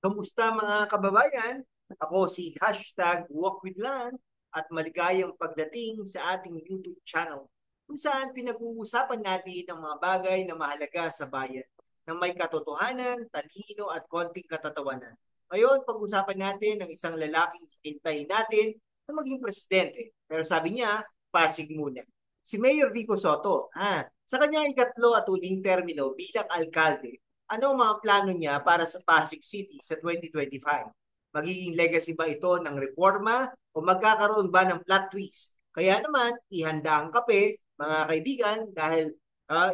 Kamusta mga kababayan? Ako si #WalkWithLan at maligayang pagdating sa ating YouTube channel kung saan pinag-uusapan natin ang mga bagay na mahalaga sa bayan na may katotohanan, talino at konting katatawanan. Ngayon, pag-usapan natin ang isang lalaking hintayin natin na maging presidente. Pero sabi niya, Pasig muna. Si Mayor Vico Soto, sa kanyang ikatlo at huling termino bilang alkalde, ano ang mga plano niya para sa Pasig City sa 2025? Magiging legacy ba ito ng reforma o magkakaroon ba ng plot twist? Kaya naman, ihanda ang kape, mga kaibigan, dahil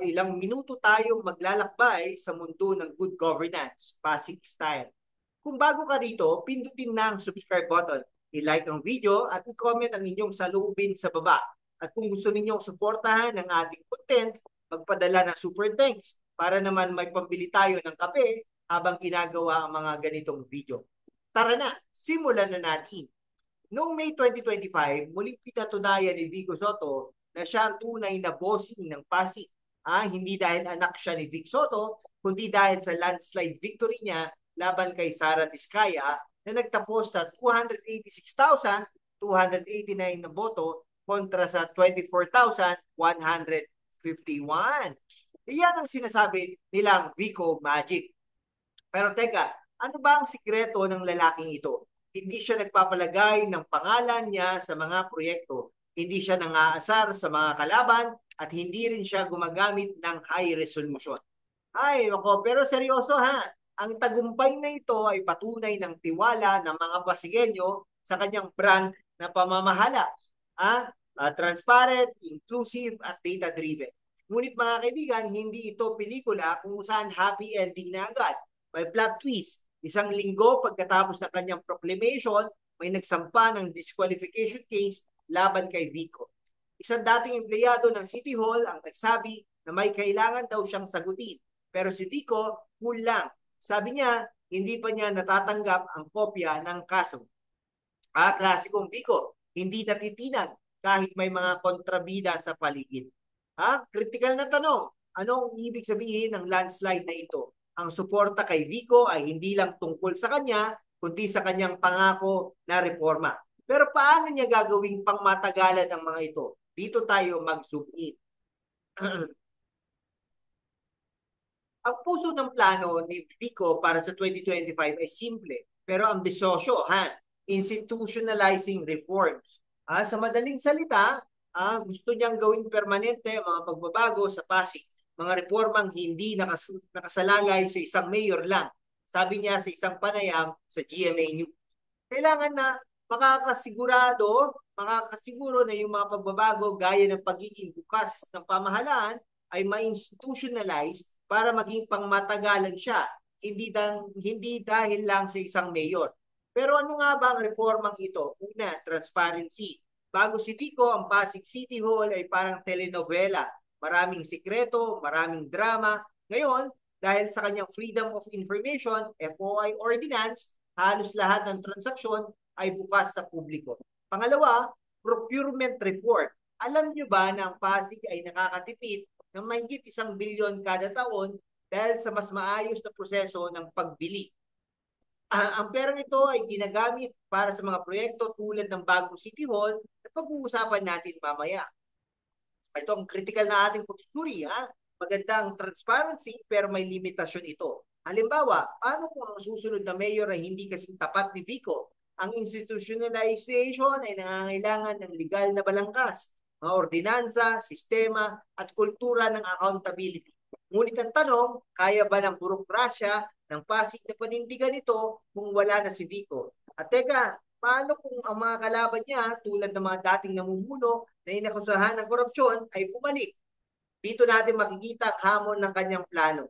ilang minuto tayong maglalakbay sa mundo ng good governance, Pasig style. Kung bago ka rito, pindutin na ang subscribe button, i-like ang video at i-comment ang inyong saloobin sa baba. At kung gusto ninyong suportahan ang ating content, magpadala ng super thanks para naman may pambili tayo ng kape habang ginagawa ang mga ganitong video. Tara na, simulan na natin. Noong May 2025, muling pinatunayan ni Vico Soto na siya ang tunay na bossing ng Pasig. Hindi dahil anak siya ni Vic Soto, kundi dahil sa landslide victory niya laban kay Sara Diskaya na nagtapos sa 286,289 na boto kontra sa 24,151. Iyan ang sinasabi nilang Vico Magic. Pero teka, ano ba ang sikreto ng lalaking ito? Hindi siya nagpapalagay ng pangalan niya sa mga proyekto. Hindi siya nangaasar sa mga kalaban at hindi rin siya gumagamit ng high resolution. Ay, ako, pero seryoso ha. Ang tagumpay na ito ay patunay ng tiwala ng mga Pasigueño sa kanyang brand na pamamahala. Transparent, inclusive, at data-driven. Ngunit mga kaibigan, hindi ito pelikula kung saan happy ending na agad. May plot twist. Isang linggo pagkatapos ng kanyang proclamation, may nagsampa ng disqualification case laban kay Vico. Isang dating empleyado ng City Hall ang nagsabi na may kailangan daw siyang sagutin. Pero si Vico, cool lang. Sabi niya, hindi pa niya natatanggap ang kopya ng kaso. Klasikong Vico, hindi natitinag kahit may mga kontrabida sa paligid. Critical na tanong. Anong ibig sabihin ng landslide na ito? Ang suporta kay Vico ay hindi lang tungkol sa kanya, kundi sa kanyang pangako na reforma. Pero paano niya gagawing pangmatagalan ang mga ito? Dito tayo mag-zoom in. Ang puso ng plano ni Vico para sa 2025 ay simple pero ambisyoso, institutionalizing reforms. Sa madaling salita, gusto niyang gawing permanente ang mga pagbabago sa Pasig. Mga reformang hindi nakasalalay sa isang mayor lang. Sabi niya sa isang panayam sa GMA News. Kailangan na makakasiguro na yung mga pagbabago gaya ng pagiging bukas ng pamahalaan ay ma-institutionalize para maging pangmatagalan siya, hindi dahil lang sa isang mayor. Pero ano nga ba ang reformang ito? Una, transparency. Bago si Vico, ang Pasig City Hall ay parang telenovela. Maraming sikreto, maraming drama. Ngayon, dahil sa kanyang Freedom of Information, FOI Ordinance, halos lahat ng transaksyon ay bukas sa publiko. Pangalawa, procurement report. Alam niyo ba na ang Pasig ay nakakatipid ng mahigit 1 bilyon kada taon dahil sa mas maayos na proseso ng pagbili. Ang perang ito ay ginagamit para sa mga proyekto tulad ng bagong City Hall na pag-uusapan natin mamaya. Ito ang critical na ating pagsusuri. Magandang transparency pero may limitasyon ito. Halimbawa, paano kung ang susunod na mayor ay hindi kasing tapat ni Vico? Ang institutionalization ay nangangailangan ng legal na balangkas, mga ordinansa, sistema, at kultura ng accountability. Ngunit ang tanong, kaya ba ng burokrasya ng Pasig na panindigan ito kung wala na si Vico? At teka, paano kung ang mga kalaban niya tulad ng mga dating namumuno na inakusahan ng korupsyon ay bumalik? Dito natin makikita ang hamon ng kanyang plano.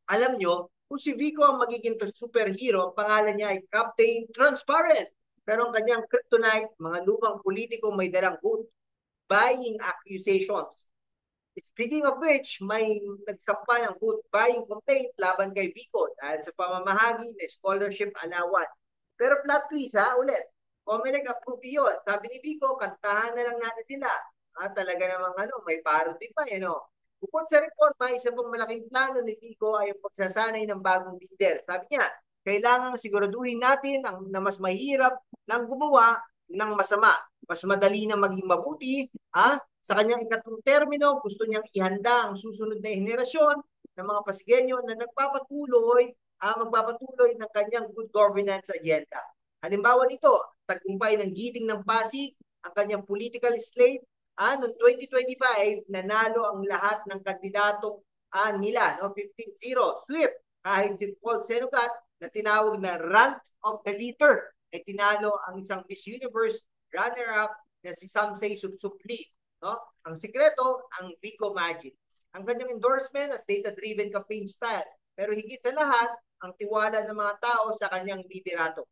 Alam nyo, kung si Vico ang magiging superhero, ang pangalan niya ay Captain Transparent. Pero ang kanyang kryptonite, mga lumang politiko may dalang vote buying accusations. Speaking of which, may nagsampa ng vote buying complaint laban kay Vico dahil sa pamamahagi ng scholarship allowance. Pero plot twist ulit. Comelec approve yun. Sabi ni Vico, kantahan na lang natin sila. Talaga namang may parody pa Bukod sa reforma, isang pang malaking plano ni Vico ay ang pagsasanay ng bagong leader. Sabi niya, kailangan siguraduhin natin na mas mahirap nang gumawa ng masama. Mas madali na maging mabuti. Sa kanyang ikatlong termino, gusto niyang ihanda ang susunod na henerasyon ng mga Pasigueño na magpapatuloy ng kanyang good governance agenda. Halimbawa nito, tagumpay ng Giting ng Pasig, ang kanyang political slate. Noong 2025, nanalo ang lahat ng kandidatong nila, 15-0, swift. Kahit si Paul Senugat na tinawag na rank of the leader, ay tinalo ang isang Miss Universe runner-up na si Samsay Supsupli. Ang sikreto, ang Vico Magic. Ang kanyang endorsement at data-driven campaign style. Pero higit sa lahat, ang tiwala ng mga tao sa kanyang liderato.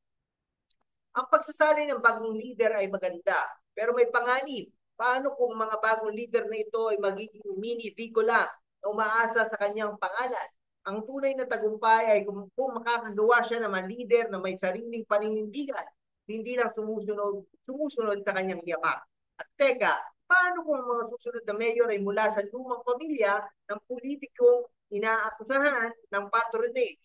Ang pagsasali ng bagong leader ay maganda, pero may panganib. Paano kung mga bagong leader na ito ay magiging mini Vico lang na umaasa sa kanyang pangalan? Ang tunay na tagumpay ay kung makakagawa siya ng mga leader na may sariling paninindigan, hindi lang sumusunod sa kanyang yapak. At teka, paano kung ang mga susunod na mayor ay mula sa lumang pamilya ng politikong inaakusahan ng patronage?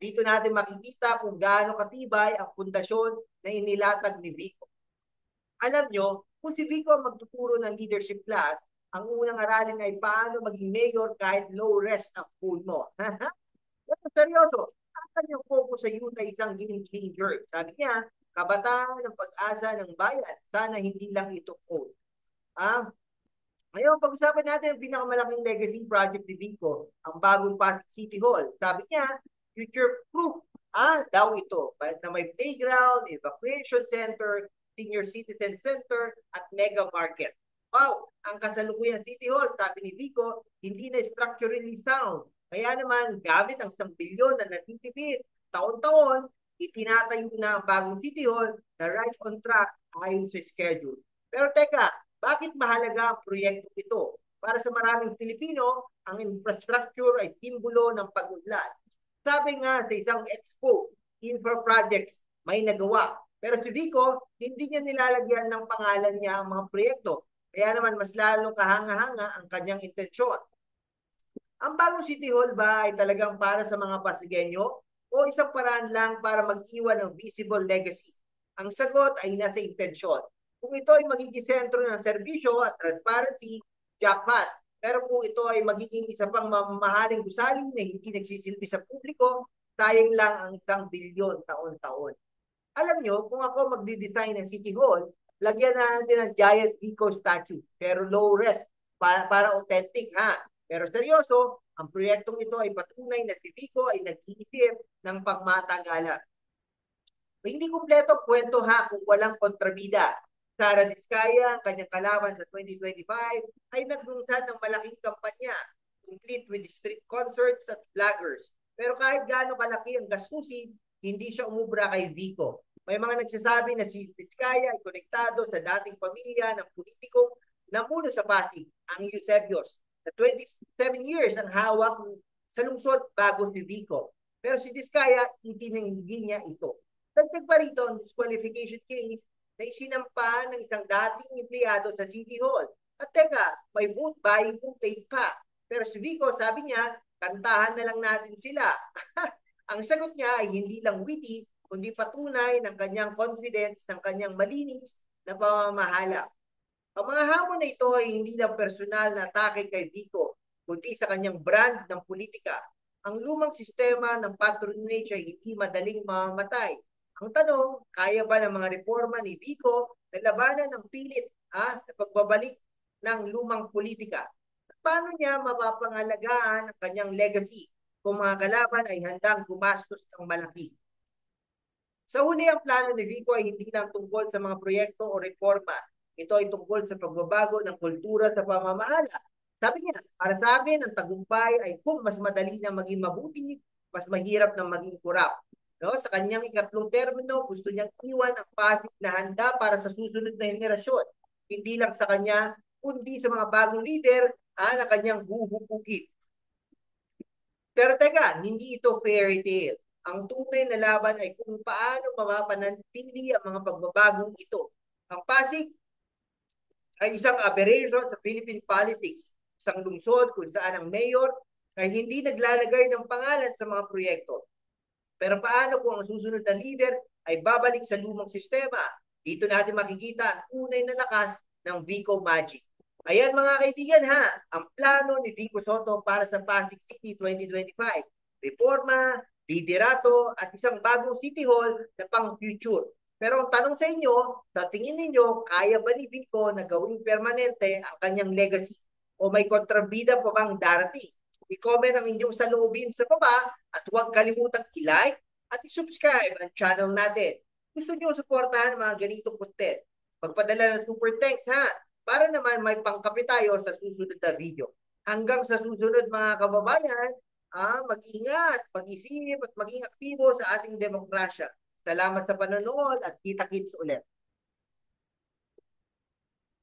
Dito natin makikita kung gaano katibay ang pundasyon na inilatag ni Vico. Alam nyo, kung si Vico ang magtuturo ng leadership class, ang unang aralin ay paano maging mayor kahit low rest ang food mo. Pero seryoso, ang kanyang focus sa youth ay isang game changer. Sabi niya, kabataan ng pag-asa ng bayan. Sana hindi lang ito code. Ngayon, pag-usapan natin ang pinakamalaking legacy project ni Vico, ang bagong Pasig City Hall. Sabi niya, future-proof daw ito. Na may playground, evacuation center, senior citizen center, at mega market. Wow! Ang kasalukuyang City Hall, sabi ni Vico, hindi na structurally sound. Kaya naman, gamit ang 1 bilyon na natitipid, taon-taon, itinatayo na ang bagong City Hall na right on track ayon sa schedule. Pero teka, bakit mahalaga ang proyekto ito? Para sa maraming Pilipino, ang infrastructure ay simbolo ng pag-unlad. Sabi nga sa isang expo, infra projects, may nagawa. Pero si Vico, hindi niya nilalagyan ng pangalan niya ang mga proyekto. Kaya naman mas lalong kahanga-hanga ang kanyang intensyon. Ang bagong City Hall ba ay talagang para sa mga Pasigueño o isang paraan lang para mag-iwan ng visible legacy? Ang sagot ay nasa intensyon. Kung ito ay magiging sentro ng serbisyo at transparency, jackpot. Pero kung ito ay magiging isa pang mamahaling gusali na hindi nagsisilbi sa publiko, sayang lang ang 1 bilyon taon-taon. Alam nyo, kung ako magdi-design ng City Hall, lagyan natin ng giant Vico statue, pero low res, para authentic Pero seryoso, ang proyektong ito ay patunay na si Vico ay nag-iisip ng pangmatagalan. Hindi kumpleto kwento kung walang kontrabida. Sara Diskaya, ang kanyang kalaban sa 2025, ay naglunsad ng malaking kampanya, complete with street concerts at vloggers. Pero kahit gaano kalaki ang gastusin, hindi siya umubra kay Vico. May mga nagsasabi na si Diskaya ay konektado sa dating pamilya ng politikong namuno sa Pasig, ang Eusebios, na 27 years ang hawak sa lungsod bago si Vico. Pero si Diskaya, hindi niya ito. Dagdag pa rito ang disqualification case na isinampa ng isang dating empleyado sa City Hall. At teka, may vote buying campaign pa. Pero si Vico, sabi niya, kantahan na lang natin sila. Ang sagot niya ay hindi lang witty, kundi patunay ng kanyang confidence, ng kanyang malinis na pamamahala. Ang mga hamon na ito ay hindi lang personal na atake kay Vico, kundi sa kanyang brand ng politika. Ang lumang sistema ng patronage ay hindi madaling mamamatay. Ang tanong, kaya ba ng mga reforma ni Vico na labanan ng pilit na pagbabalik ng lumang politika? At paano niya mapapangalagaan ang kanyang legacy kung mga kalaban ay handang gumastos ng malaki? Sa huli, ang plano ni Vico ay hindi lang tungkol sa mga proyekto o reforma. Ito ay tungkol sa pagbabago ng kultura sa pamamahala. Sabi niya, para sa akin, ang tagumpay ay kung mas madali na maging mabuti, mas mahirap na maging kurap. Sa kanyang ikatlong termino, gusto niyang iwan ang Pasig na handa para sa susunod na henerasyon. Hindi lang sa kanya, kundi sa mga bagong leader na kanyang huhupugin. Pero teka, hindi ito fairy tale. Ang tunay na laban ay kung paano mapapanatili ang mga pagbabagong ito. Ang Pasig ay isang aberration sa Philippine politics, isang lungsod kung saan ang mayor ay hindi naglalagay ng pangalan sa mga proyekto. Pero paano kung ang susunod na leader ay babalik sa lumang sistema? Dito natin makikita ang tunay na lakas ng Vico Magic. Ayan mga kaibigan ha, ang plano ni Vico Soto para sa Pasig City 2025. Reforma, liderato at isang bagong City Hall na pang-future. Pero ang tanong sa inyo, sa tingin ninyo, kaya ba ni Vico na gawing permanente ang kanyang legacy? O may kontrabida pa bang darating? I-comment ang inyong saloobin sa baba at huwag kalimutang i-like at i-subscribe ang channel natin. Gusto nyo suportahan ang mga ganitong content? Magpadala ng super thanks ha, para naman may pangkape tayo sa susunod na video. Hanggang sa susunod mga kababayan, mag-ingat, mag-isip at maging aktibo sa ating demokrasya. Salamat sa panonood at kita-kits ulit.